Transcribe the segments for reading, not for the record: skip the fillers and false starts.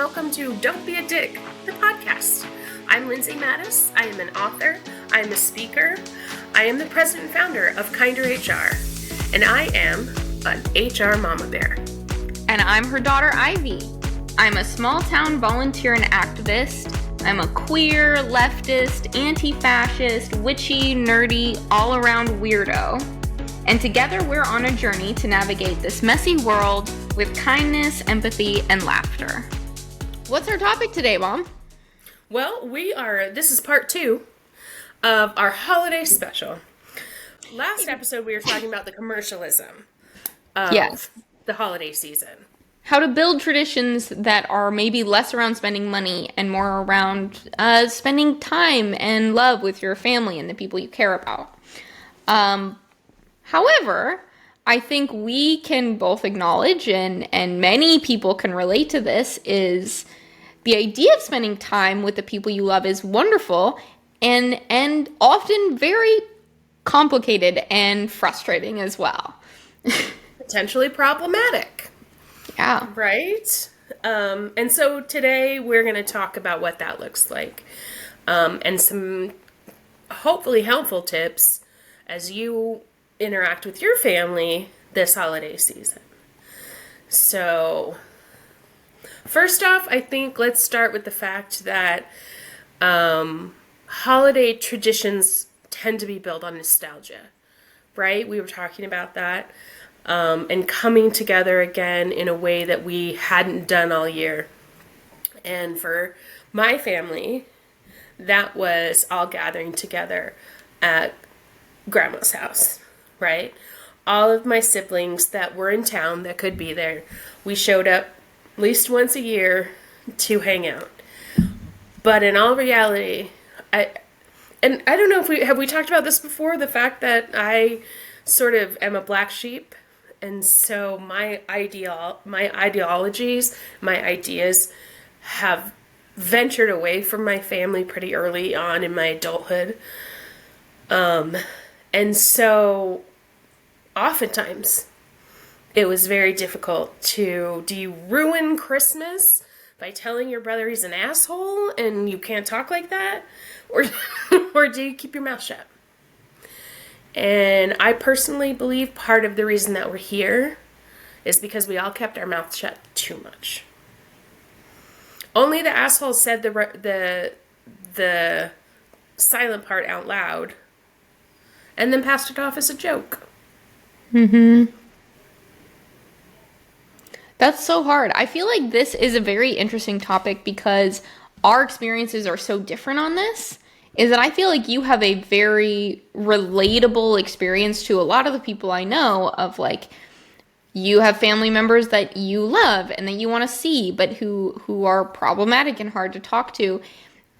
welcome to Don't Be a Dick, the podcast. I'm Lindsay Mattis. I am an author. I am a speaker. I am the president and founder of Kinder HR. And I am an HR mama bear. And I'm her daughter, Ivie. I'm a small-town volunteer and activist. I'm a queer, leftist, anti-fascist, witchy, nerdy, all-around weirdo. And together we're on a journey to navigate this messy world with kindness, empathy, and laughter. What's our topic today, Mom? Well, this is part 2 of our holiday special. Last episode we were talking about the commercialism of the holiday season. How to build traditions that are maybe less around spending money and more around spending time and love with your family and the people you care about. However, I think we can both acknowledge, and many people can relate to this, is the idea of spending time with the people you love is wonderful and often very complicated and frustrating as well. Potentially problematic. Yeah. Right? And so today we're going to talk about what that looks like and some hopefully helpful tips as you interact with your family this holiday season. So, first off, I think let's start with the fact that holiday traditions tend to be built on nostalgia, right? We were talking about that. And coming together again in a way that we hadn't done all year. And for my family, that was all gathering together at Grandma's house, right? All of my siblings that were in town that could be there, we showed up at least once a year to hang out. But in all reality, I don't know if we talked about this before, the fact that I sort of am a black sheep. And so my ideologies, my ideas have ventured away from my family pretty early on in my adulthood. And so oftentimes it was very difficult do you ruin Christmas by telling your brother he's an asshole and you can't talk like that? Or do you keep your mouth shut? And I personally believe part of the reason that we're here is because we all kept our mouths shut too much. Only the assholes said the silent part out loud and then passed it off as a joke. Mm-hmm. That's so hard. I feel like this is a very interesting topic because our experiences are so different on this. Is that I feel like you have a very relatable experience to a lot of the people I know of, like, you have family members that you love and that you want to see, but who are problematic and hard to talk to.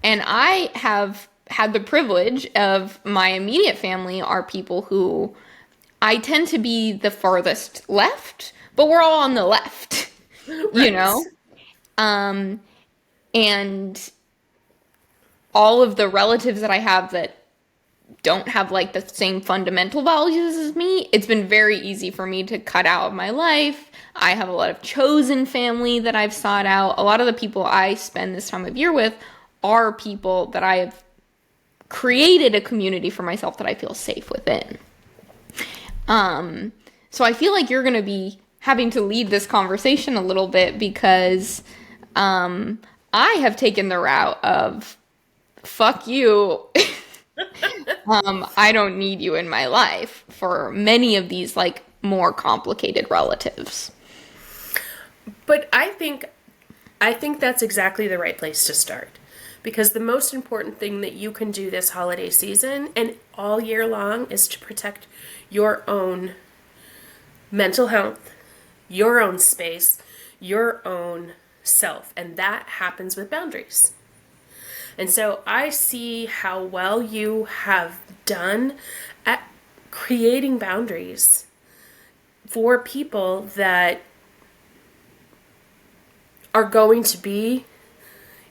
And I have had the privilege of my immediate family are people who I tend to be the farthest left, but we're all on the left, right. You know? And all of the relatives that I have that don't have like the same fundamental values as me, it's been very easy for me to cut out of my life. I have a lot of chosen family that I've sought out. A lot of the people I spend this time of year with are people that I have created a community for myself that I feel safe within. So I feel like you're going to be having to lead this conversation a little bit because I have taken the route of fuck you. I don't need you in my life for many of these like more complicated relatives. But I think that's exactly the right place to start. Because the most important thing that you can do this holiday season and all year long is to protect your own mental health, your own space, your own self. And that happens with boundaries. And so I see how well you have done at creating boundaries for people that are going to be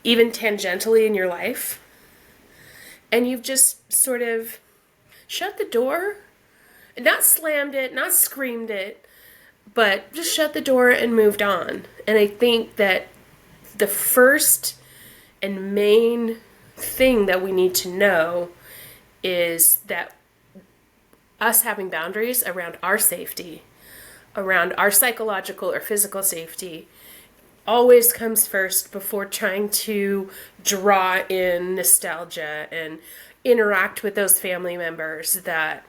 even tangentially in your life. And you've just sort of shut the door, not slammed it, not screamed it, but just shut the door and moved on. And I think that the first and main thing that we need to know is that us having boundaries around our safety, around our psychological or physical safety, always comes first before trying to draw in nostalgia and interact with those family members that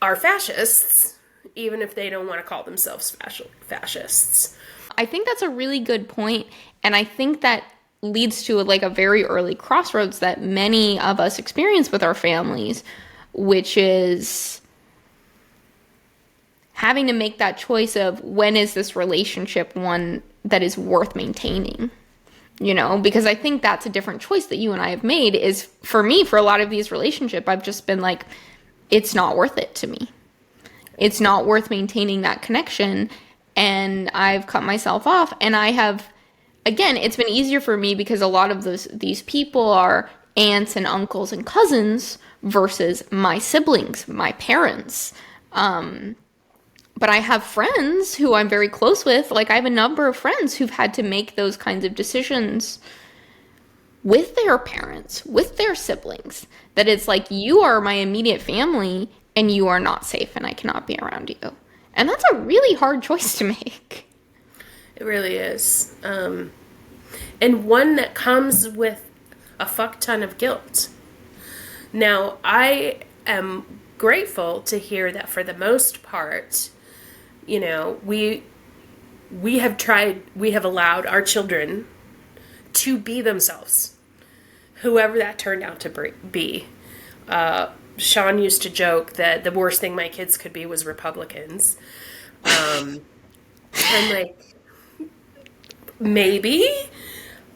are fascists, even if they don't want to call themselves fascists. I think that's a really good point, and I think that leads to like a very early crossroads that many of us experience with our families, which is having to make that choice of when is this relationship one that is worth maintaining, you know, because I think that's a different choice that you and I have made. Is for me, for a lot of these relationships, I've just been like, it's not worth it to me. It's not worth maintaining that connection, and I've cut myself off. And I have, again, it's been easier for me because a lot of these people are aunts and uncles and cousins versus my siblings, my parents. But I have friends who I'm very close with. Like, I have a number of friends who've had to make those kinds of decisions with their parents, with their siblings, that it's like, you are my immediate family and you are not safe and I cannot be around you. And that's a really hard choice to make. It really is. And one that comes with a fuck ton of guilt. Now, I am grateful to hear that for the most part, you know, we have allowed our children to be themselves, whoever that turned out to be. Sean used to joke that the worst thing my kids could be was Republicans. I'm like, maybe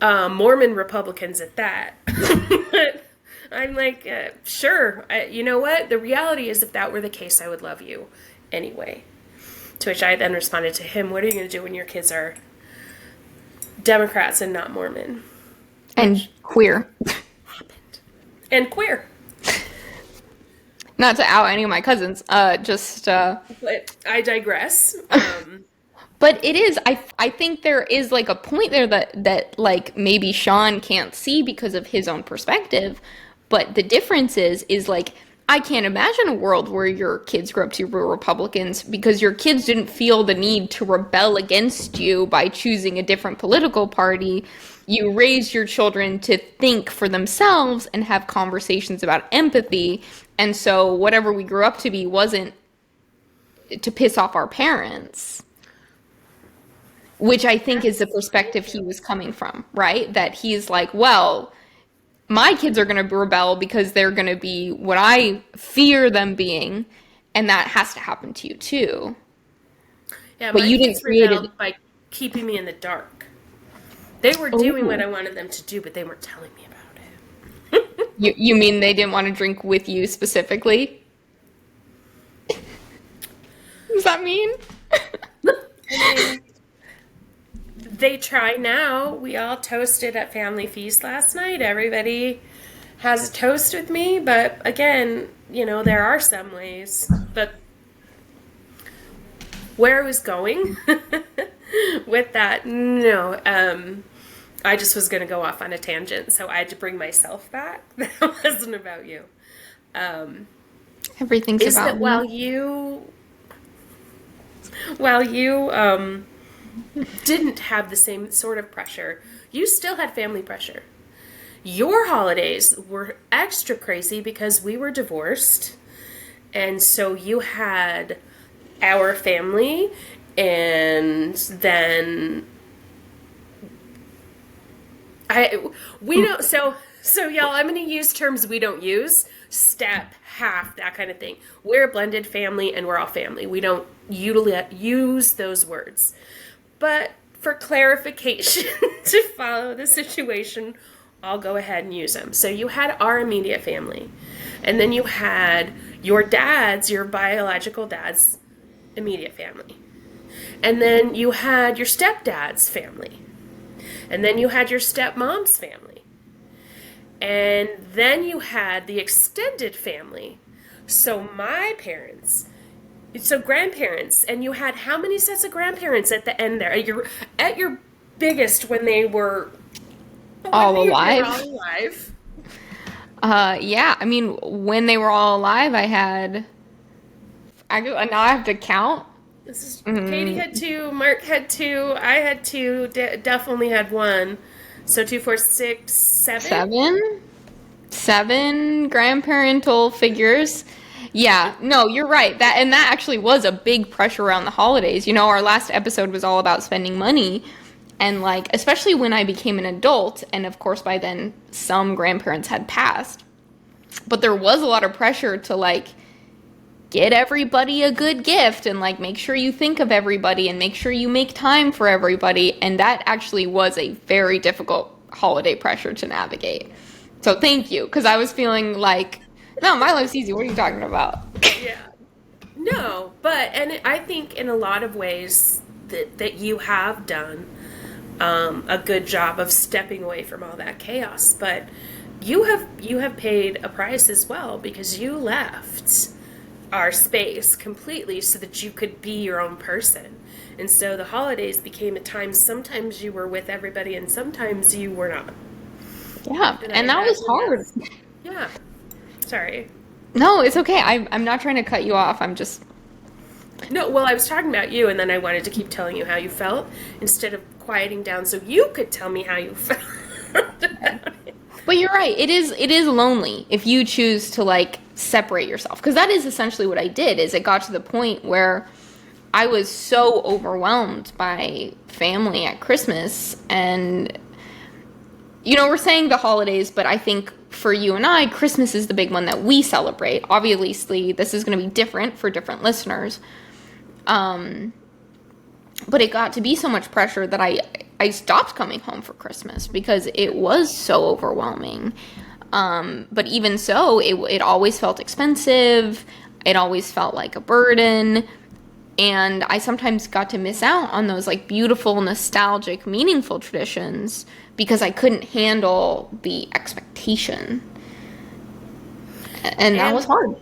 Mormon Republicans at that. But I'm like, sure. You know what? The reality is, if that were the case, I would love you anyway. To which I then responded to him, what are you going to do when your kids are Democrats and not Mormon? And queer. Happened. And queer. Not to out any of my cousins, But I digress. But it is, I think there is like a point there that like maybe Sean can't see because of his own perspective. But the difference is like, I can't imagine a world where your kids grew up to be Republicans because your kids didn't feel the need to rebel against you by choosing a different political party. You raised your children to think for themselves and have conversations about empathy. And so whatever we grew up to be wasn't to piss off our parents, which I think is the perspective he was coming from, right? That he's like, well, my kids are going to rebel because they're going to be what I fear them being, and that has to happen to you too. Yeah, but my you kids didn't create rebelled by keeping me in the dark. They were doing what I wanted them to do, but they weren't telling me about it. You mean they didn't want to drink with you specifically? Does that mean? I mean, they try now. We all toasted at Family Feast last night. Everybody has a toast with me, but again, you know, there are some ways. But where I was going with that, no, I just was going to go off on a tangent, so I had to bring myself back. That wasn't about you. Everything's Is about that me. while you didn't have the same sort of pressure, you still had family pressure. Your holidays were extra crazy because we were divorced, and so you had our family, and then we don't. So y'all, I'm going to use terms we don't use: step, half, that kind of thing. We're a blended family, and we're all family. We don't use those words. But for clarification, to follow the situation, I'll go ahead and use them. So you had our immediate family, and then you had your biological dad's immediate family. And then you had your stepdad's family. And then you had your stepmom's family. And then you had the extended family. So my parents, so grandparents, and you had how many sets of grandparents at the end there? At your biggest when they were All all alive. alive. Yeah, I mean, when they were all alive, now I have to count. This is Katie Mm, had two, Mark had two, I had two, Duff only had one. So two, four, six, seven. seven? Seven grandparental figures. Yeah, no, you're right. That actually was a big pressure around the holidays. You know, our last episode was all about spending money, and like especially when I became an adult, and of course by then some grandparents had passed. But there was a lot of pressure to like get everybody a good gift and like make sure you think of everybody and make sure you make time for everybody, and that actually was a very difficult holiday pressure to navigate. So thank you, because I was feeling like, no, my life's easy. What are you talking about? Yeah. No, but, and I think in a lot of ways that you have done a good job of stepping away from all that chaos. But you have paid a price as well because you left our space completely so that you could be your own person. And so the holidays became a time sometimes you were with everybody and sometimes you were not. Yeah, And I and that was imagine hard. that's, yeah. Sorry. No, it's okay. I'm not trying to cut you off. I'm just, No, well, I was talking about you, and then I wanted to keep telling you how you felt instead of quieting down so you could tell me how you felt about it. but you're right. It is lonely if you choose to like separate yourself, because that is essentially what I did. Is it got to the point where I was so overwhelmed by family at Christmas, and you know, we're saying the holidays, but I think for you and I, Christmas is the big one that we celebrate. Obviously, this is going to be different for different listeners. Um, but it got to be so much pressure that I stopped coming home for Christmas because it was so overwhelming. But even so, it always felt expensive. It always felt like a burden. And I sometimes got to miss out on those like beautiful, nostalgic, meaningful traditions because I couldn't handle the expectation. And that was And hard.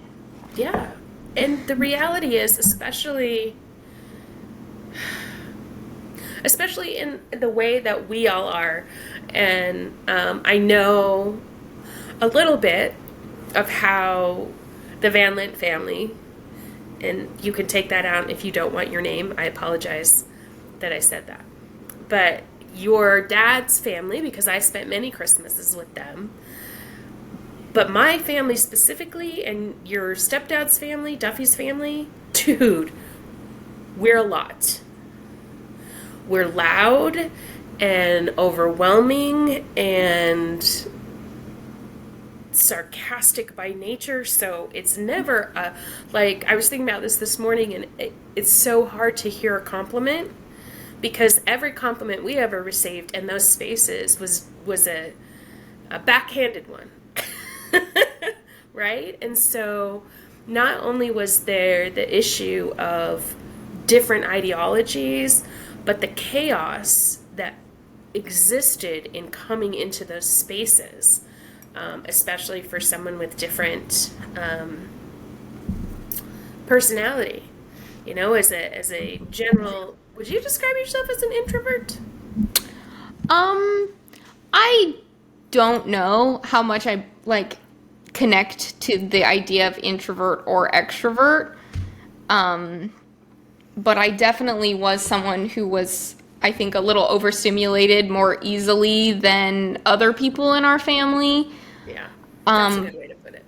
yeah, and the reality is, especially in the way that we all are, and I know a little bit of how the Van Lint family, and you can take that out if you don't want your name. I apologize that I said that. But your dad's family, because I spent many Christmases with them, but my family specifically, and your stepdad's family, Duffy's family, dude, we're a lot. We're loud and overwhelming and sarcastic by nature, so it's never a, like, I was thinking about this morning, and it's so hard to hear a compliment because every compliment we ever received in those spaces was a backhanded one. Right? And so not only was there the issue of different ideologies, but the chaos that existed in coming into those spaces, especially for someone with different personality. You know, as a general, would you describe yourself as an introvert? Um, I don't know how much I like connect to the idea of introvert or extrovert. Um, but I definitely was someone who was, I think, a little overstimulated more easily than other people in our family. Yeah, that's a Um, good way to put it.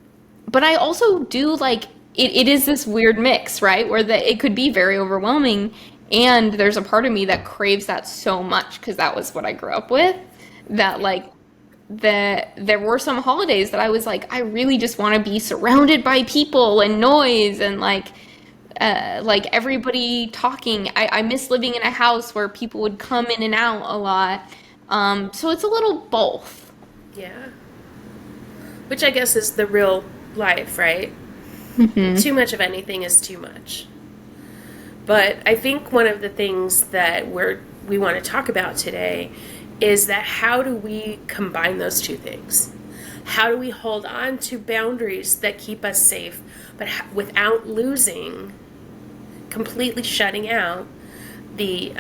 but I also do like it is this weird mix, right? Where it could be very overwhelming, and there's a part of me that craves that so much because that was what I grew up with. That Yeah. like that there were some holidays that I was like, I really just want to be surrounded by people and noise and like everybody talking. I miss living in a house where people would come in and out a lot. So it's a little both. Yeah. Which I guess is the real life, right? Hmm. Too much of anything is too much. But I think one of the things that we want to talk about today is that how do we combine those two things? How do we hold on to boundaries that keep us safe, but without losing, completely shutting out the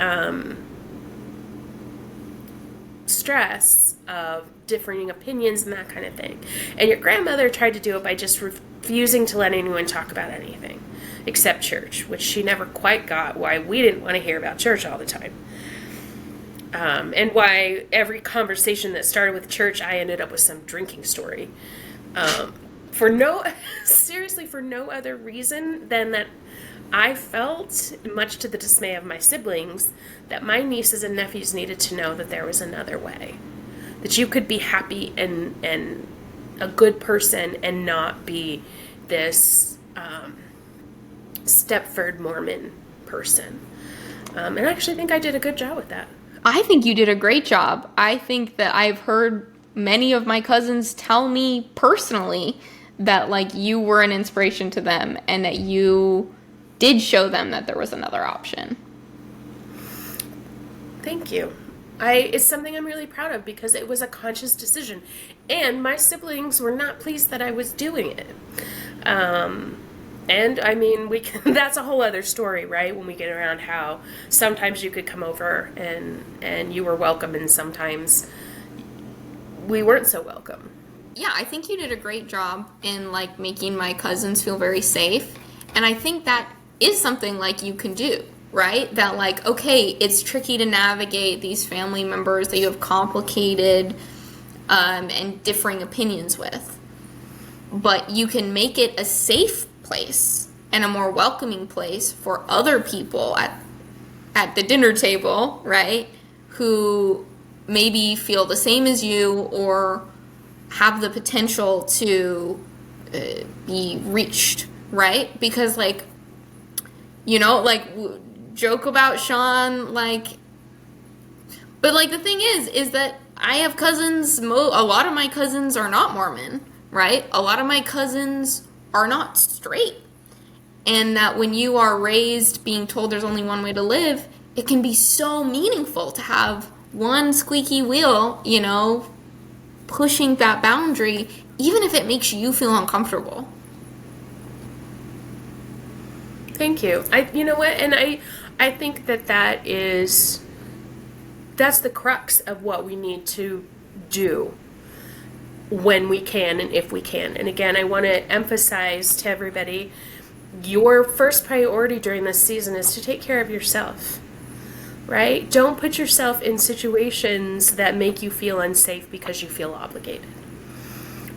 stress of differing opinions and that kind of thing. And your grandmother tried to do it by just refusing to let anyone talk about anything except church, which she never quite got why we didn't want to hear about church all the time. And why every conversation that started with church, I ended up with some drinking story. Seriously, for no other reason than that I felt, much to the dismay of my siblings, that my nieces and nephews needed to know that there was another way. That you could be happy and a good person and not be this Stepford Mormon person. And I actually think I did a good job with that. I think you did a great job. I think that I've heard many of my cousins tell me personally that, like, you were an inspiration to them and that you did show them that there was another option. Thank you. It's something I'm really proud of because it was a conscious decision. And my siblings were not pleased that I was doing it. And I mean, that's a whole other story, right? When we get around how sometimes you could come over and you were welcome and sometimes we weren't so welcome. Yeah, I think you did a great job in, like, making my cousins feel very safe. And I think that is something, like, you can do, right? That, like, okay, it's tricky to navigate these family members that you have complicated and differing opinions with. But you can make it a safe place and a more welcoming place for other people at the dinner table, right? Who maybe feel the same as you or have the potential to be reached, right? Because, like, you know, like, joke about Sean, like, but, like, the thing is that I have cousins, a lot of my cousins are not Mormon, right? A lot of my cousins are not straight. And that when you are raised being told there's only one way to live, it can be so meaningful to have one squeaky wheel, you know, pushing that boundary, even if it makes you feel uncomfortable. Thank you. You know what? And I think that's the crux of what we need to do when we can and if we can. And again, I want to emphasize to everybody, your first priority during this season is to take care of yourself, right? Don't put yourself in situations that make you feel unsafe because you feel obligated.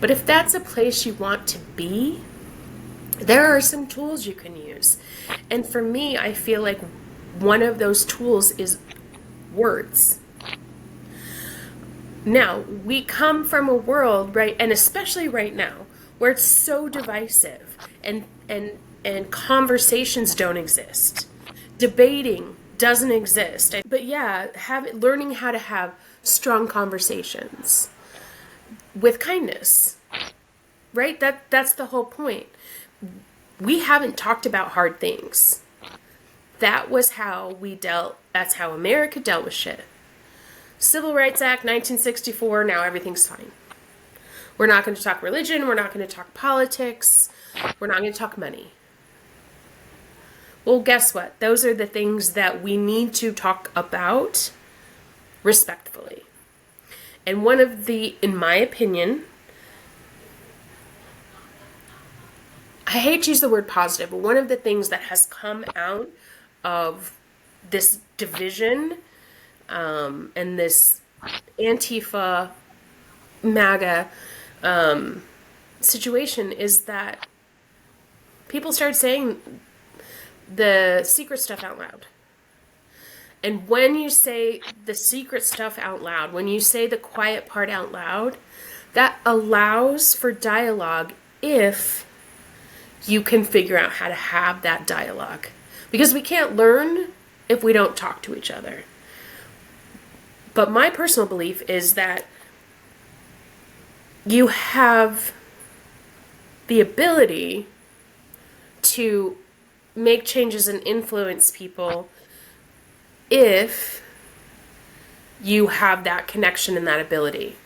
But if that's a place you want to be, there are some tools you can use. And for me, I feel like one of those tools is words. Now, we come from a world, right, and especially right now, where it's so divisive and conversations don't exist. Debating doesn't exist. But yeah, learning how to have strong conversations with kindness, right? That's the whole point. We haven't talked about hard things. That's how America dealt with shit. Civil Rights Act, 1964, now everything's fine. We're not going to talk religion, we're not going to talk politics, we're not going to talk money. Well, guess what? Those are the things that we need to talk about respectfully. And one of in my opinion, I hate to use the word positive, but one of the things that has come out of this division and this Antifa, MAGA situation is that people started saying the secret stuff out loud. And when you say the secret stuff out loud, when you say the quiet part out loud, that allows for dialogue if you can figure out how to have that dialogue. Because we can't learn if we don't talk to each other. But my personal belief is that you have the ability to make changes and influence people if you have that connection and that ability.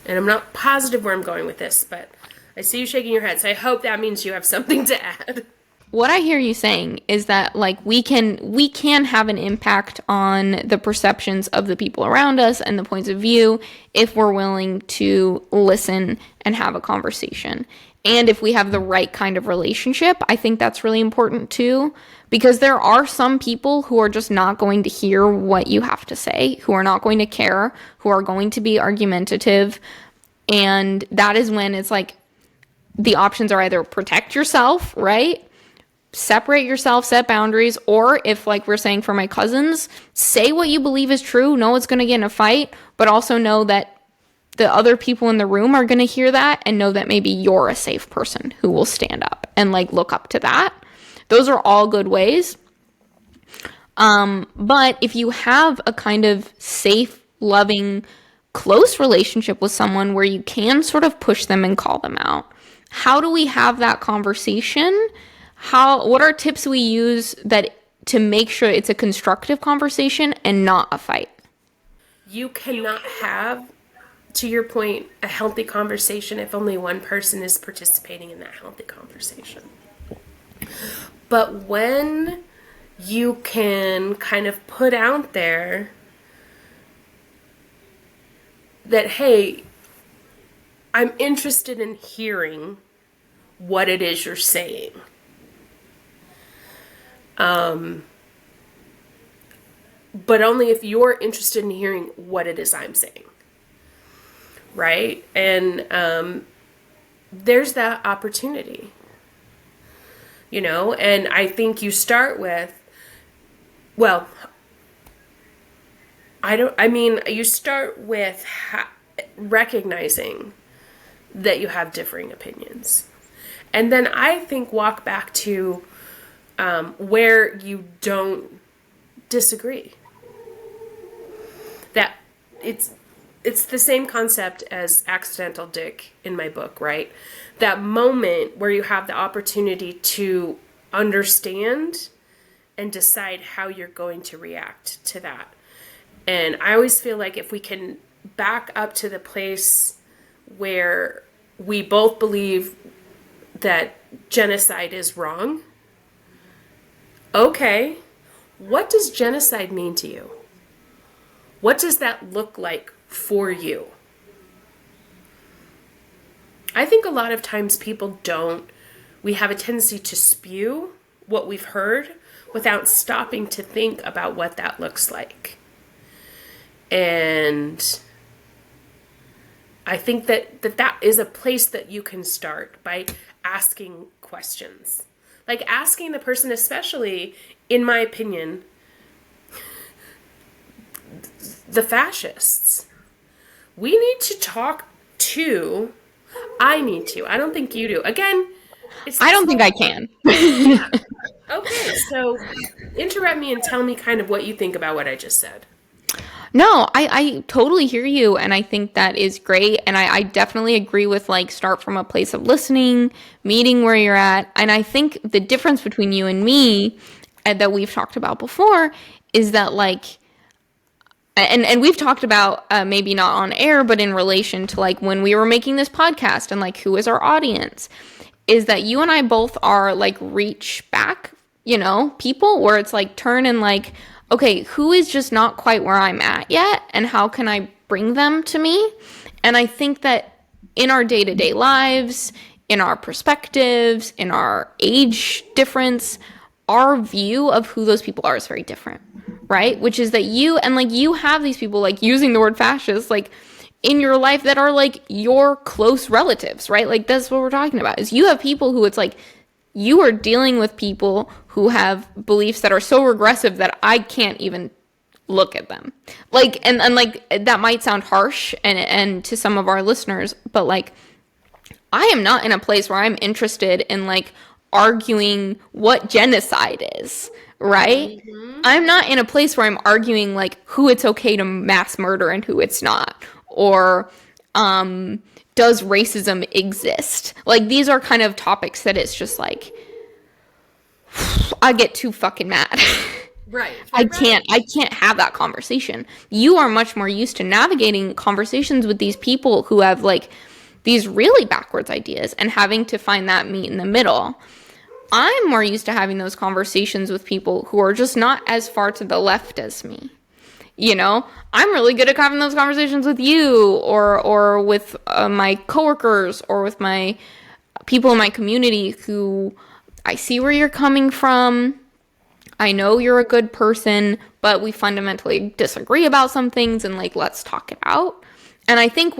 And I'm not positive where I'm going with this, but I see you shaking your head, so I hope that means you have something to add. what I hear you saying is that like we can have an impact on the perceptions of the people around us and the points of view if we're willing to listen and have a conversation. And if we have the right kind of relationship, I think that's really important too, because there are some people who are just not going to hear what you have to say, who are not going to care, who are going to be argumentative. And that is when it's like the options are either protect yourself, right? Separate yourself, set boundaries, or if like we're saying for my cousins, say what you believe is true, know it's going to get in a fight, but also know that the other people in the room are going to hear that and know that maybe you're a safe person who will stand up and like look up to that. Those are all good ways. But if you have a kind of safe, loving, close relationship with someone where you can sort of push them and call them out, how do we have that conversation? What are tips we use that to make sure it's a constructive conversation and not a fight? You cannot have, to your point, a healthy conversation if only one person is participating in that healthy conversation. But when you can kind of put out there that, hey, I'm interested in hearing what it is you're saying. But only if you're interested in hearing what it is I'm saying. Right? And there's that opportunity. You know, and I think you start with, well, you start with recognizing that you have differing opinions. And then I think walk back to where you don't disagree. That it's the same concept as accidental dick in my book, right? That moment where you have the opportunity to understand and decide how you're going to react to that. And I always feel like if we can back up to the place where we both believe that genocide is wrong, okay, what does genocide mean to you? What does that look like for you? I think a lot of times we have a tendency to spew what we've heard without stopping to think about what that looks like. And I think that is a place that you can start by asking questions. Like asking the person, especially, in my opinion, the fascists. We need to talk to, I need to. I don't think you do. Again, I don't think I can. Yeah. Okay, so interrupt me and tell me kind of what you think about what I just said. No, I totally hear you, and I think that is great, and I definitely agree with, like, start from a place of listening, meeting where you're at, and I think the difference between you and me, that we've talked about before, is that, like, and we've talked about, maybe not on air, but in relation to, like, when we were making this podcast, and, like, who is our audience, is that you and I both are, like, reach back, people, where it's, like, turn and, like, okay, who is just not quite where I'm at yet, and how can I bring them to me? And I think that in our day-to-day lives, in our perspectives, in our age difference, our view of who those people are is very different, right? Which is that you have these people, like, using the word fascist, like, in your life that are, like, your close relatives, right? Like, that's what we're talking about, is you have people who it's like, you are dealing with people who have beliefs that are so regressive that I can't even look at them. Like, and like, that might sound harsh and to some of our listeners, but, like, I am not in a place where I'm interested in, like, arguing what genocide is, right? Mm-hmm. I'm not in a place where I'm arguing, like, who it's okay to mass murder and who it's not, or, does racism exist? Like, these are kind of topics that it's just like, I get too fucking mad. Right. I can't have that conversation. You are much more used to navigating conversations with these people who have, like, these really backwards ideas and having to find that meet in the middle. I'm more used to having those conversations with people who are just not as far to the left as me. You know, I'm really good at having those conversations with you or with my coworkers or with my people in my community who I see where you're coming from. I know you're a good person, but we fundamentally disagree about some things and like, let's talk it out. And I think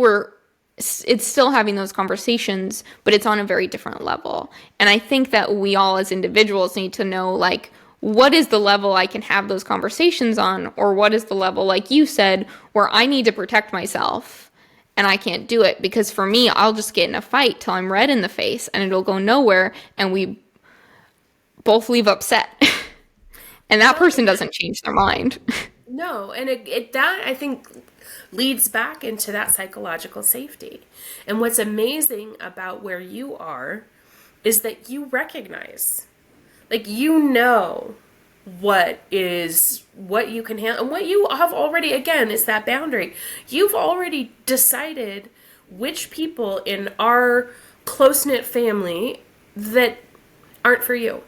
it's still having those conversations, but it's on a very different level. And I think that we all as individuals need to know, like, what is the level I can have those conversations on? Or what is the level, like you said, where I need to protect myself and I can't do it? Because for me, I'll just get in a fight till I'm red in the face and it'll go nowhere and we both leave upset. And that person doesn't change their mind. No, and that I think leads back into that psychological safety. And what's amazing about where you are is that you recognize, like, you know what you can handle, and what you have already, again, is that boundary. You've already decided which people in our close-knit family that aren't for you.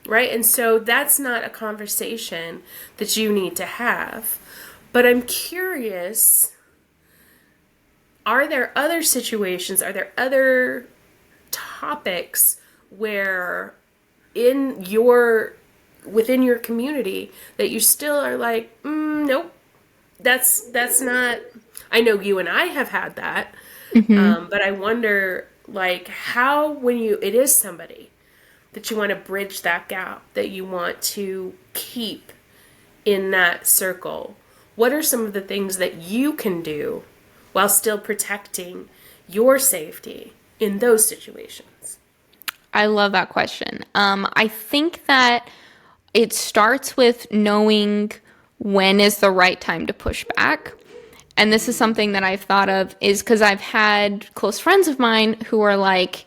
Right? And so that's not a conversation that you need to have. But I'm curious, are there other situations, are there other topics where within your community that you still are like, nope, that's not, I know you and I have had that, but I wonder, like, how, when it is somebody that you want to bridge that gap, that you want to keep in that circle, what are some of the things that you can do while still protecting your safety in those situations? I love that question. I think that it starts with knowing when is the right time to push back. And this is something that I've thought of, is because I've had close friends of mine who are like,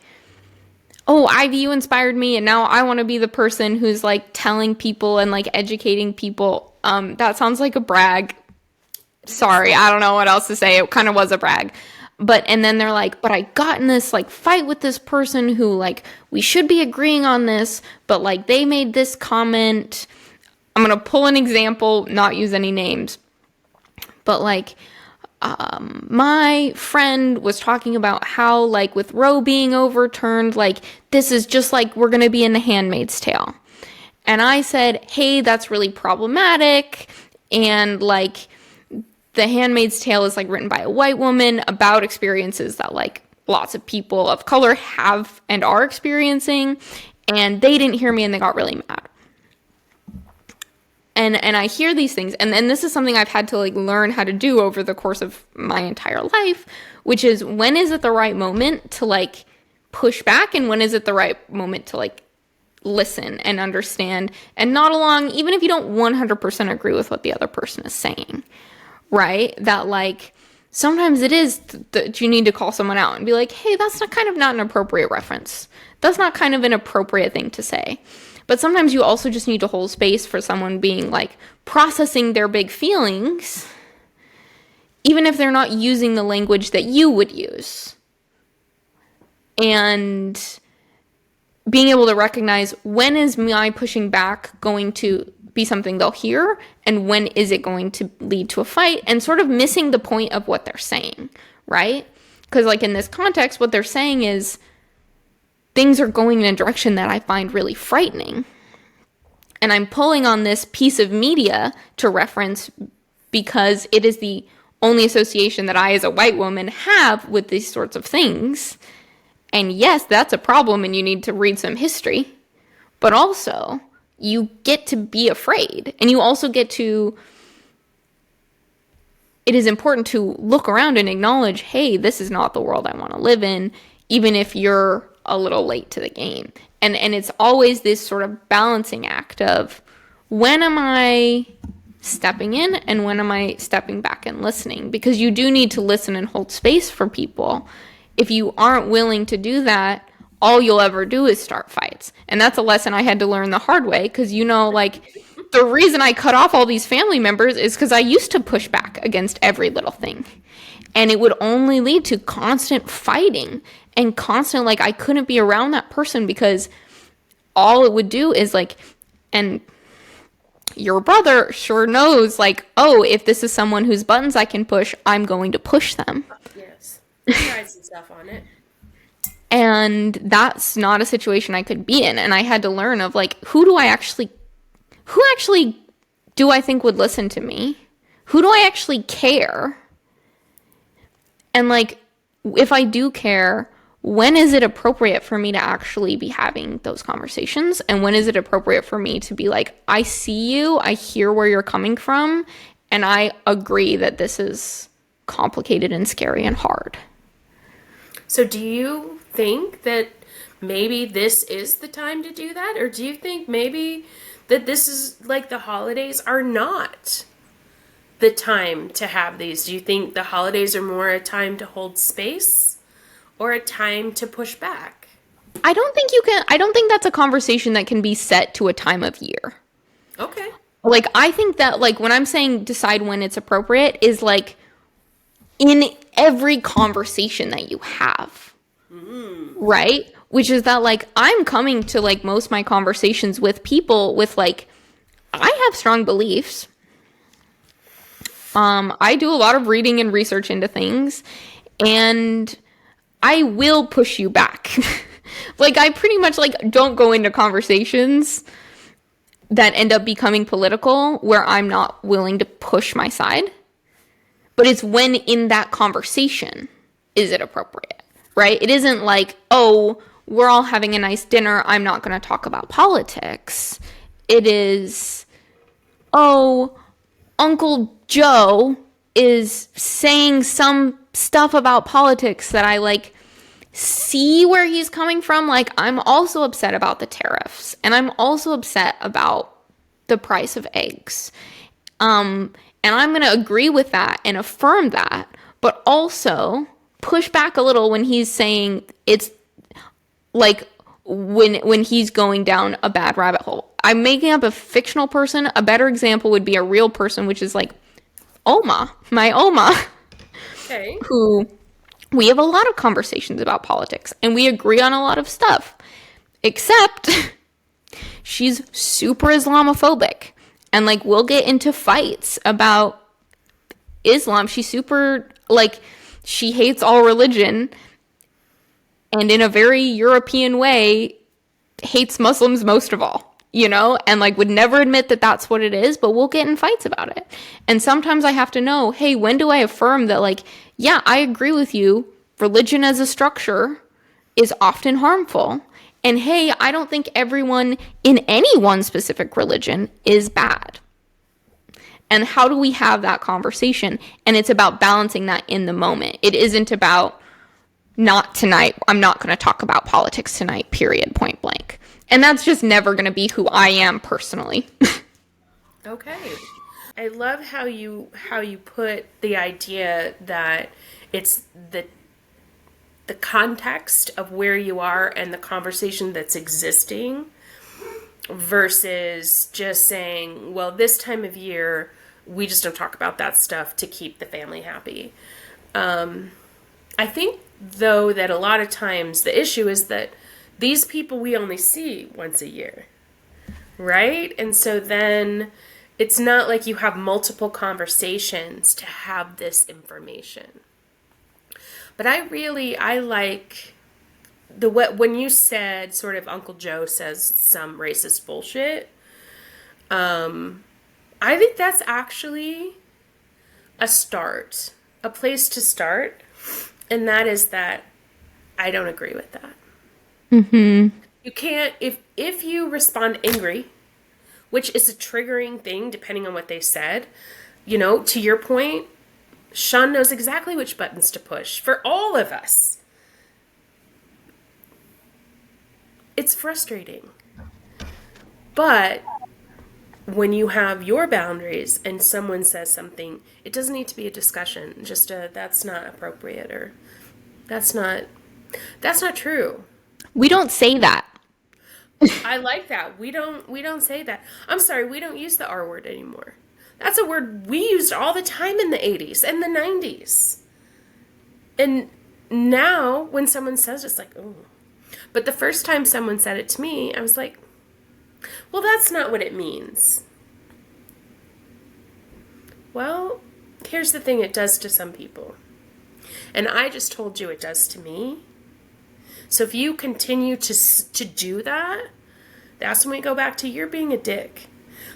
oh, Ivy, you inspired me, and now I want to be the person who's like telling people and like educating people. That sounds like a brag. Sorry, I don't know what else to say. It kind of was a brag. And then they're like, but I got in this like fight with this person who, like, we should be agreeing on this, but like they made this comment. I'm going to pull an example, not use any names. But like, my friend was talking about how, like, with Roe being overturned, like, this is just like we're going to be in The Handmaid's Tale. And I said, hey, that's really problematic. And like, The Handmaid's Tale is like written by a white woman about experiences that like lots of people of color have and are experiencing. And they didn't hear me and they got really mad. And I hear these things, and this is something I've had to like learn how to do over the course of my entire life, which is, when is it the right moment to like push back, and when is it the right moment to like listen and understand and nod along, even if you don't 100% agree with what the other person is saying, right? That like, sometimes it is that you need to call someone out and be like, hey, that's not an appropriate reference. That's not kind of an appropriate thing to say. But sometimes you also just need to hold space for someone being like processing their big feelings, even if they're not using the language that you would use. And being able to recognize, when is my pushing back going to be something they'll hear, and when is it going to lead to a fight, and sort of missing the point of what they're saying, right? Because like in this context, what they're saying is, things are going in a direction that I find really frightening. And I'm pulling on this piece of media to reference because it is the only association that I, as a white woman, have with these sorts of things. And yes, that's a problem and you need to read some history. But also, you get to be afraid. And you also get to... It is important to look around and acknowledge, hey, this is not the world I want to live in, even if you're a little late to the game. And it's always this sort of balancing act of, when am I stepping in and when am I stepping back and listening? Because you do need to listen and hold space for people. If you aren't willing to do that, all you'll ever do is start fights. And that's a lesson I had to learn the hard way, because, you know, like, the reason I cut off all these family members is because I used to push back against every little thing. And it would only lead to constant fighting and constant, like, I couldn't be around that person because all it would do is like, and your brother sure knows, like, oh, if this is someone whose buttons I can push, I'm going to push them. Yes. Try some stuff on it. And that's not a situation I could be in. And I had to learn of like, who actually do I think would listen to me? Who do I actually care? And like, if I do care, when is it appropriate for me to actually be having those conversations? And when is it appropriate for me to be like, I see you, I hear where you're coming from, and I agree that this is complicated and scary and hard. So do you think that maybe this is the time to do that? Or do you think maybe that this is like the holidays are not the time to have these? Do you think the holidays are more a time to hold space or a time to push back? I don't think that's a conversation that can be set to a time of year. Okay. Like, I think that, like, when I'm saying decide when it's appropriate is, like, in every conversation that you have. Right? Which is that, like, I'm coming to, like, most of my conversations with people with, like, I have strong beliefs. I do a lot of reading and research into things, and I will push you back. Like, I pretty much, like, don't go into conversations that end up becoming political where I'm not willing to push my side. But it's when in that conversation is it appropriate, right? It isn't like, oh, we're all having a nice dinner, I'm not going to talk about politics. It is, oh, Uncle Joe is saying some stuff about politics that I, like, see where he's coming from. Like, I'm also upset about the tariffs, and I'm also upset about the price of eggs. And I'm going to agree with that and affirm that, but also push back a little when he's saying it's like when he's going down a bad rabbit hole. I'm making up a fictional person. A better example would be a real person, which is like my Oma, Okay. who we have a lot of conversations about politics and we agree on a lot of stuff, except she's super Islamophobic. And, like, we'll get into fights about Islam. She's super, like, she hates all religion. And in a very European way, hates Muslims most of all, you know? And, like, would never admit that that's what it is, but we'll get in fights about it. And sometimes I have to know, hey, when do I affirm that, like, yeah, I agree with you. Religion as a structure is often harmful. And hey, I don't think everyone in any one specific religion is bad. And how do we have that conversation? And it's about balancing that in the moment. It isn't about not tonight. I'm not going to talk about politics tonight, period, point blank. And that's just never going to be who I am personally. Okay. I love how you put the idea that it's the context of where you are and the conversation that's existing versus just saying, well, this time of year, we just don't talk about that stuff to keep the family happy. I think, though, that a lot of times the issue is that these people we only see once a year, right? And so then it's not like you have multiple conversations to have this information. But I like when you said sort of Uncle Joe says some racist bullshit. I think that's actually a start, a place to start, and that is that I don't agree with that. Mm-hmm. You can't if you respond angry, which is a triggering thing depending on what they said. You know, to your point, Sean knows exactly which buttons to push for all of us. It's frustrating. But when you have your boundaries and someone says something, it doesn't need to be a discussion. Just that's not appropriate or that's not true. We don't say that. I like that. We don't say that. I'm sorry, we don't use the R word anymore. That's a word we used all the time in the 80s and the 90s. And now when someone says it, it's like, oh. But the first time someone said it to me, I was like, Well, that's not what it means. Well, here's the thing it does to some people. And I just told you it does to me. So if you continue to do that, that's when we go back to you're being a dick.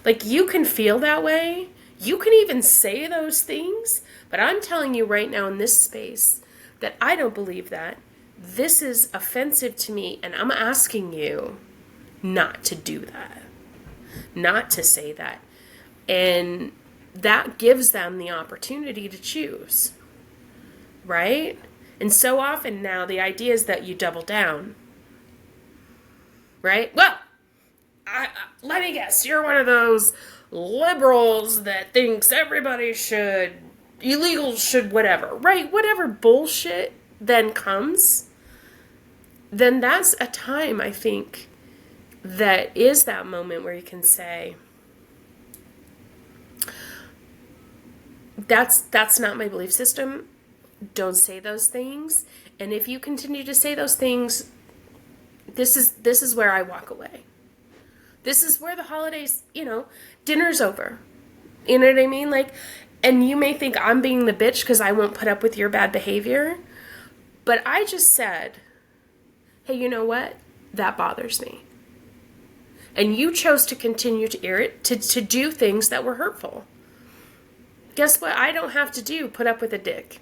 Like, you can feel that way. You can even say those things. But I'm telling you right now in this space that I don't believe that. This is offensive to me. And I'm asking you not to do that. Not to say that. And that gives them the opportunity to choose. Right? And so often now the idea is that you double down. Right? Well, let me guess, you're one of those liberals that thinks everybody should, illegal should whatever, right? Whatever bullshit then comes, then that's a time, I think, that is that moment where you can say, that's not my belief system. Don't say those things. And if you continue to say those things, this is where I walk away. This is where the holidays, dinner's over. You know what I mean? Like, and you may think I'm being the bitch because I won't put up with your bad behavior. But I just said, hey, you know what? That bothers me. And you chose to continue to do things that were hurtful. Guess what? I don't have to put up with a dick.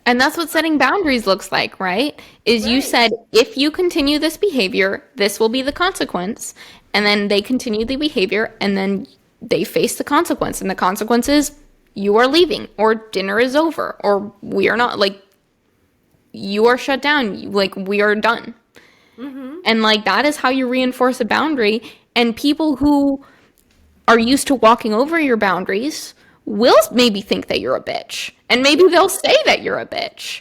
And that's what setting boundaries looks like, right? Is you said, if you continue this behavior, this will be the consequence. And then they continue the behavior and then they face the consequence. And the consequence is you are leaving or dinner is over or we are not, like, you are shut down. Like, we are done. Mm-hmm. And like, that is how you reinforce a boundary. And people who are used to walking over your boundaries will maybe think that you're a bitch. And maybe they'll say that you're a bitch.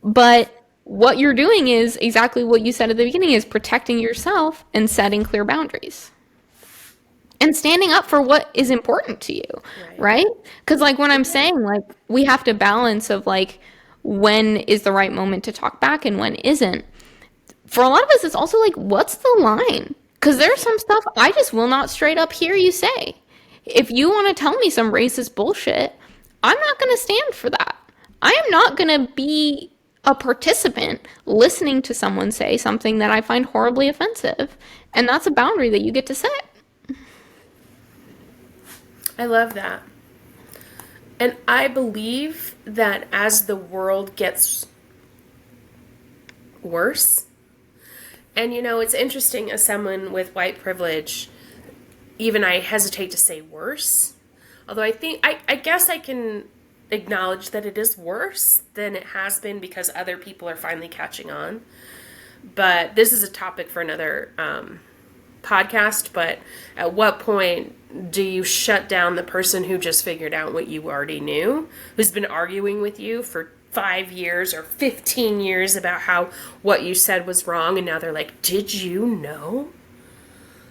But what you're doing is exactly what you said at the beginning, is protecting yourself and setting clear boundaries. And standing up for what is important to you, right? Because like when I'm saying, like, we have to balance of like, when is the right moment to talk back and when isn't. For a lot of us, it's also like, what's the line? Because there's some stuff I just will not straight up hear you say. If you want to tell me some racist bullshit, I'm not going to stand for that. I am not going to be a participant listening to someone say something that I find horribly offensive. And that's a boundary that you get to set. I love that. And I believe that as the world gets worse, and it's interesting, as someone with white privilege, even I hesitate to say worse. Although I guess I can acknowledge that it is worse than it has been because other people are finally catching on. But this is a topic for another podcast. But at what point do you shut down the person who just figured out what you already knew, who's been arguing with you for 5 years or 15 years about how what you said was wrong, and now they're like, did you know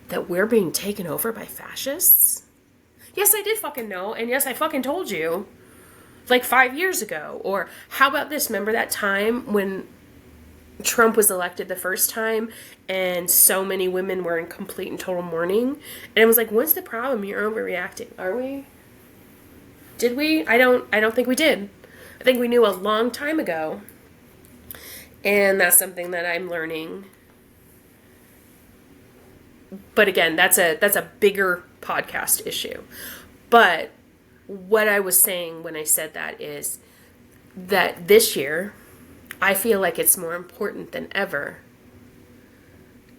that we're being taken over by fascists? Yes, I did fucking know, and yes, I fucking told you, like 5 years ago. Or how about this? Remember that time when Trump was elected the first time and so many women were in complete and total mourning? And it was like, what's the problem? You're overreacting. Are we? Did we? I don't think we did. I think we knew a long time ago. And that's something that I'm learning. But again, that's a bigger podcast issue. But what I was saying when I said that is that this year, I feel like it's more important than ever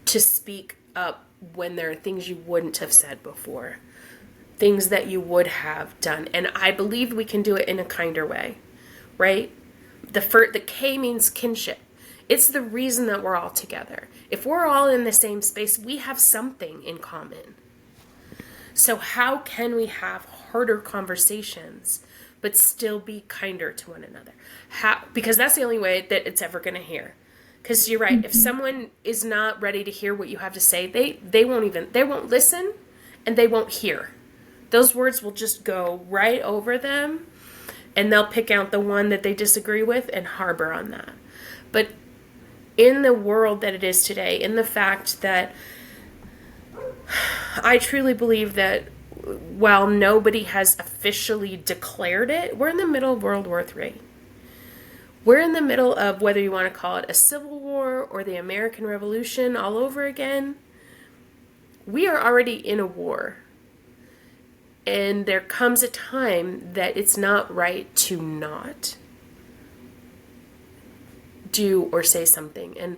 to speak up when there are things you wouldn't have said before. Things that you would have done. And I believe we can do it in a kinder way, right? The K means kinship. It's the reason that we're all together. If we're all in the same space, we have something in common. So how can we have harder conversations but still be kinder to one another? Because that's the only way that it's ever going to hear. Because you're right, if someone is not ready to hear what you have to say, they won't listen and they won't hear. Those words will just go right over them, and they'll pick out the one that they disagree with and harbor on that. But in the world that it is today, in the fact that I truly believe that while nobody has officially declared it, we're in the middle of World War III. We're in the middle of, whether you want to call it a civil war or the American Revolution all over again, we are already in a war. And there comes a time that it's not right to not do or say something. And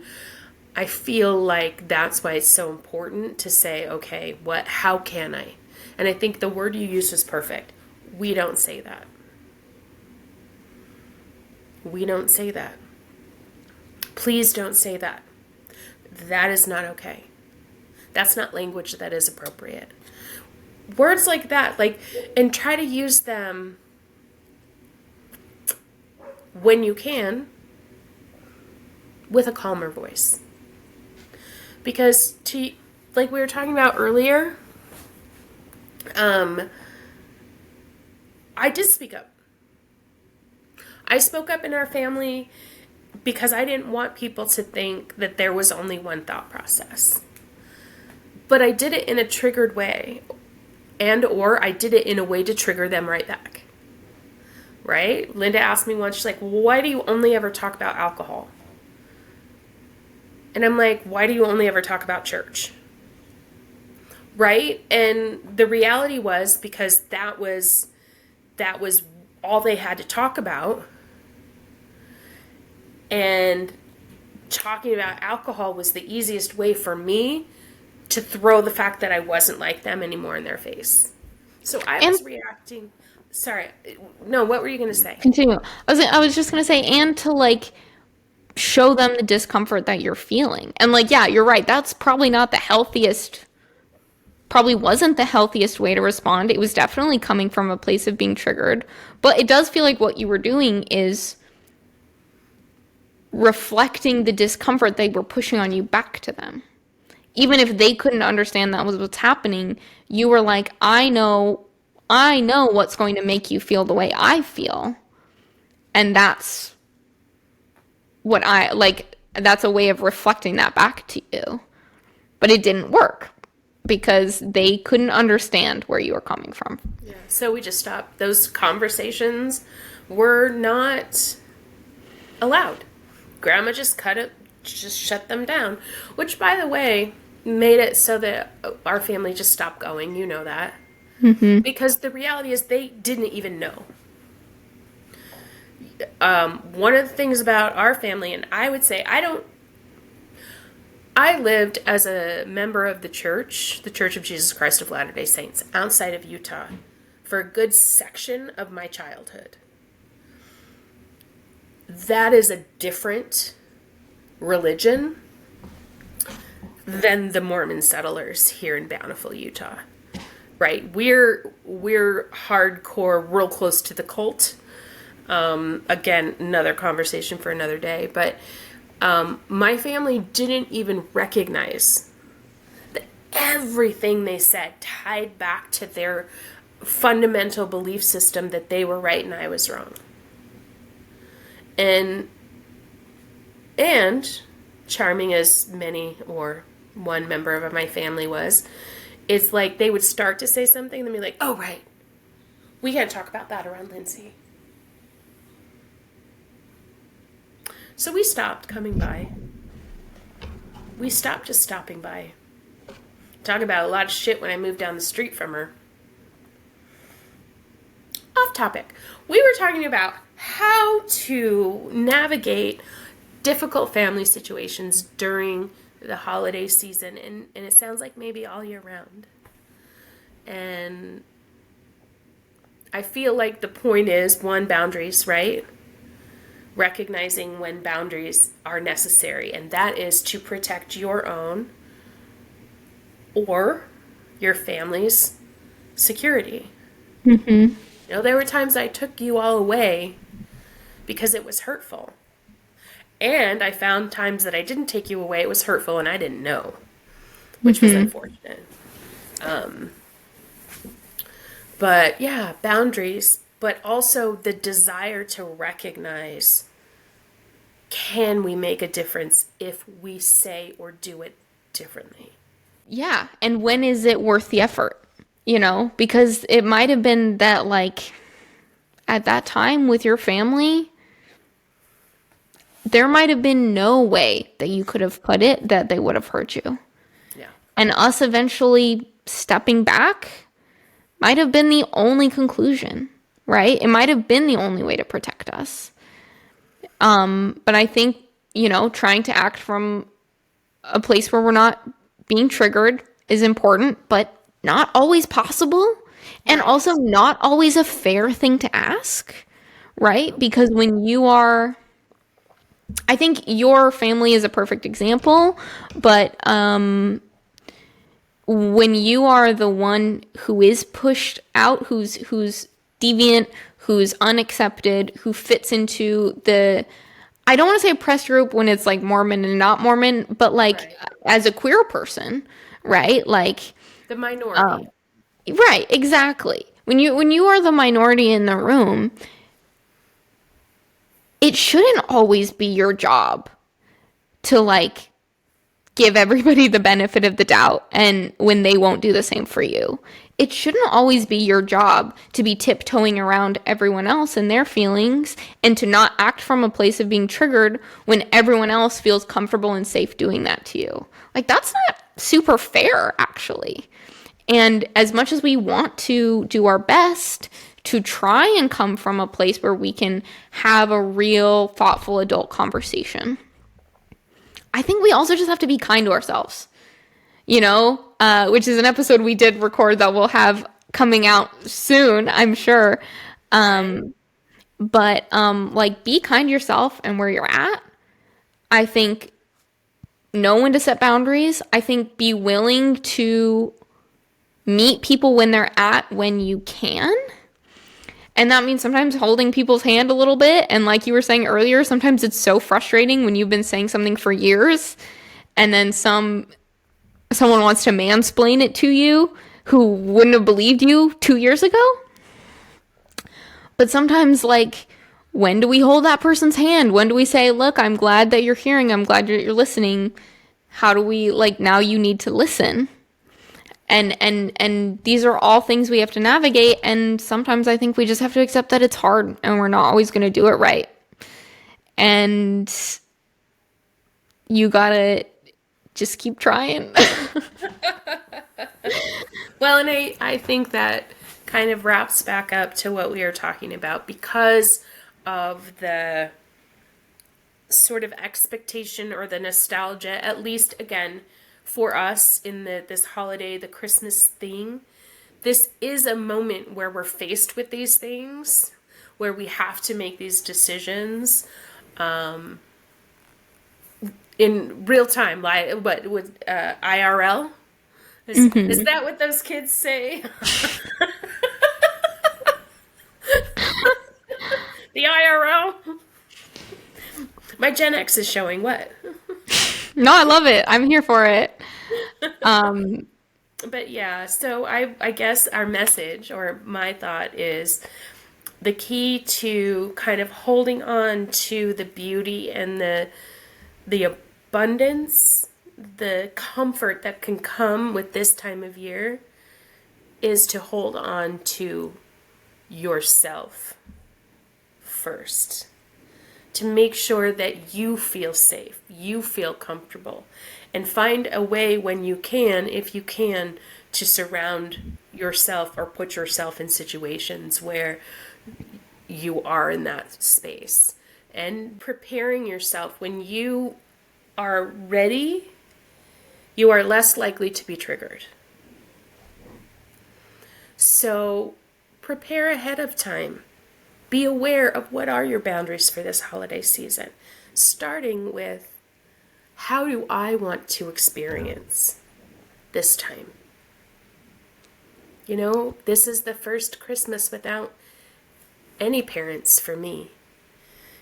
I feel like that's why it's so important to say, okay, how can I? And I think the word you used was perfect. We don't say that. We don't say that. Please don't say that. That is not okay. That's not language that is appropriate. Words like that, and try to use them when you can with a calmer voice. Because like we were talking about earlier, I did speak up. I spoke up in our family because I didn't want people to think that there was only one thought process. But I did it in a triggered way, or I did it in a way to trigger them right back. Right? Linda asked me once, she's like, why do you only ever talk about alcohol? And I'm like, why do you only ever talk about church? Right? And the reality was, because that was all they had to talk about. And talking about alcohol was the easiest way for me to throw the fact that I wasn't like them anymore in their face. So I was reacting. Sorry. No, what were you going to say? Continue. I was just gonna say, and to like show them the discomfort that you're feeling. And like, yeah, you're right. That's probably not the healthiest, probably wasn't the healthiest way to respond. It was definitely coming from a place of being triggered. But it does feel like what you were doing is reflecting the discomfort they were pushing on you back to them. Even if they couldn't understand that was what's happening, you were like, I know what's going to make you feel the way I feel. And that's what that's a way of reflecting that back to you. But it didn't work because they couldn't understand where you were coming from. Yeah. So we just stopped. Those conversations were not allowed. Grandma just shut them down, which, by the way, made it so that our family just stopped going. You know that. Mm-hmm. Because the reality is they didn't even know. One of the things about our family, and I would say I lived as a member of the Church of Jesus Christ of Latter-day Saints, outside of Utah for a good section of my childhood. That is a different religion than the Mormon settlers here in Bountiful, Utah. Right? We're hardcore, real close to the cult. Again, another conversation for another day. But my family didn't even recognize that everything they said tied back to their fundamental belief system that they were right and I was wrong. And charming as many or one member of my family was, it's like they would start to say something and then be like, oh, right, we can't talk about that around Lindsay. So we stopped coming by. We stopped just stopping by. Talk about a lot of shit when I moved down the street from her. Off topic. We were talking about how to navigate difficult family situations during the holiday season, and it sounds like maybe all year round. And I feel like the point is, one, boundaries, right? Recognizing when boundaries are necessary, and that is to protect your own or your family's security. Mm-hmm. You know, there were times I took you all away because it was hurtful. And I found times that I didn't take you away, it was hurtful, and I didn't know, which was unfortunate. But yeah, boundaries, but also the desire to recognize, can we make a difference if we say or do it differently? Yeah, and when is it worth the effort? Because it might have been that, like, at that time with your family, there might have been no way that you could have put it that they would have hurt you. Yeah. And us eventually stepping back might have been the only conclusion, right? It might have been the only way to protect us. But I think, trying to act from a place where we're not being triggered is important, but not always possible. And also not always a fair thing to ask, right? Because I think your family is a perfect example, but when you are the one who is pushed out, who's deviant, who's unaccepted, who fits into I don't want to say oppressed group when it's like Mormon and not Mormon, but like as a queer person, right? Like the minority. Right, exactly. When you are the minority in the room, it shouldn't always be your job to like give everybody the benefit of the doubt and when they won't do the same for you. It shouldn't always be your job to be tiptoeing around everyone else and their feelings and to not act from a place of being triggered when everyone else feels comfortable and safe doing that to you. Like, that's not super fair, actually. And as much as we want to do our best to try and come from a place where we can have a real, thoughtful adult conversation, I think we also just have to be kind to ourselves, which is an episode we did record that we'll have coming out soon, I'm sure. But like, be kind to yourself and where you're at. I think know when to set boundaries. I think be willing to meet people when they're at when you can. And that means sometimes holding people's hand a little bit. And like you were saying earlier, sometimes it's so frustrating when you've been saying something for years and then someone wants to mansplain it to you who wouldn't have believed you 2 years ago. But sometimes, like, when do we hold that person's hand? When do we say, look, I'm glad that you're hearing. I'm glad you're listening. How do we, like, now you need to listen? And these are all things we have to navigate. And sometimes I think we just have to accept that it's hard and we're not always going to do it right. And you gotta just keep trying. Well, and I think that kind of wraps back up to what we were talking about because of the sort of expectation or the nostalgia, at least again, for us in this holiday, the Christmas thing. This is a moment where we're faced with these things, where we have to make these decisions in real time, like what with IRL. Is that what those kids say? The IRL? My Gen X is showing what? No, I love it. I'm here for it. But yeah, so I guess our message or my thought is the key to kind of holding on to the beauty and the abundance, the comfort that can come with this time of year is to hold on to yourself first. To make sure that you feel safe, you feel comfortable, and find a way when you can, if you can, to surround yourself or put yourself in situations where you are in that space. And preparing yourself when you are ready, you are less likely to be triggered. So prepare ahead of time. Be aware of what are your boundaries for this holiday season, starting with how do I want to experience this time? You know, this is the first Christmas without any parents for me.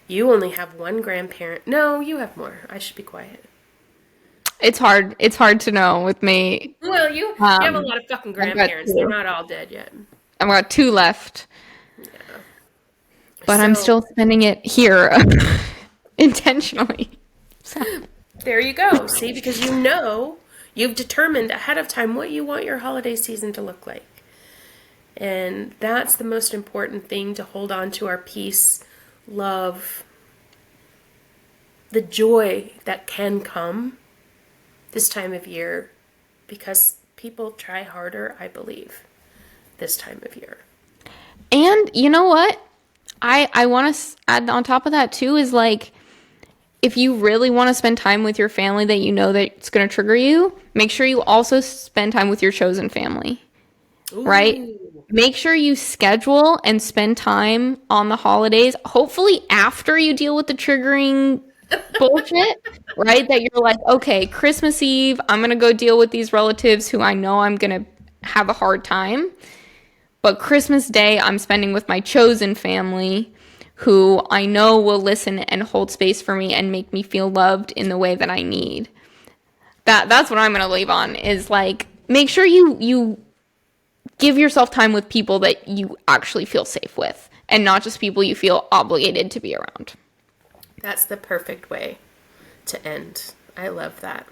You only have one grandparent. No, you have more. I should be quiet. It's hard. It's hard to know with me. Well, you have a lot of fucking grandparents. They're not all dead yet. I've got 2 left. Yeah. But I'm still spending it here intentionally. So. There you go. See, because you You've determined ahead of time what you want your holiday season to look like. And that's the most important thing, to hold on to our peace, love, the joy that can come this time of year, because people try harder, I believe, this time of year. And you know what? I want to add on top of that too is like, if you really want to spend time with your family that you know that it's going to trigger you, make sure you also spend time with your chosen family. Ooh. Right? Make sure you schedule and spend time on the holidays, hopefully after you deal with the triggering bullshit, right? That you're like, okay, Christmas Eve, I'm going to go deal with these relatives who I know I'm going to have a hard time. But Christmas Day, I'm spending with my chosen family who I know will listen and hold space for me and make me feel loved in the way that I need. That's what I'm going to leave on, is like, make sure you give yourself time with people that you actually feel safe with, and not just people you feel obligated to be around. That's the perfect way to end. I love that.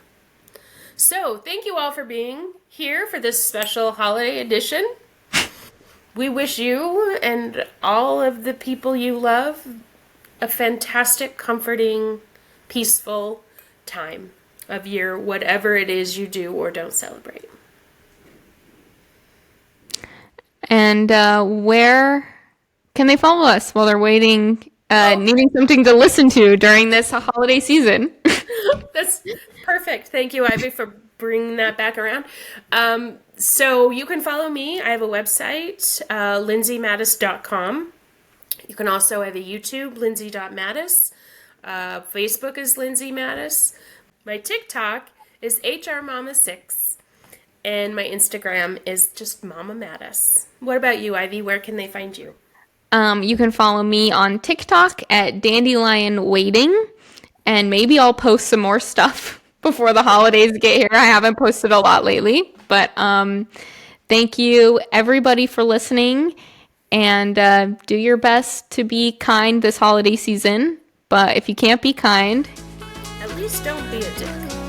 So, thank you all for being here for this special holiday edition. We wish you and all of the people you love a fantastic, comforting, peaceful time of year, whatever it is you do or don't celebrate. And where can they follow us while they're waiting, needing something to listen to during this holiday season? That's perfect. Thank you, Ivy, for bringing that back around. So you can follow me. I have a website, lindsaymattis.com. You can also have a YouTube, lindsay.mattis. Facebook is Lindsay Mattis. My TikTok is HRMama6. And my Instagram is just Mama Mattis. What about you, Ivy? Where can they find you? You can follow me on TikTok at Dandelion Waiting. And maybe I'll post some more stuff before the holidays get here. I haven't posted a lot lately. But thank you, everybody, for listening. And do your best to be kind this holiday season. But if you can't be kind, at least don't be a dick.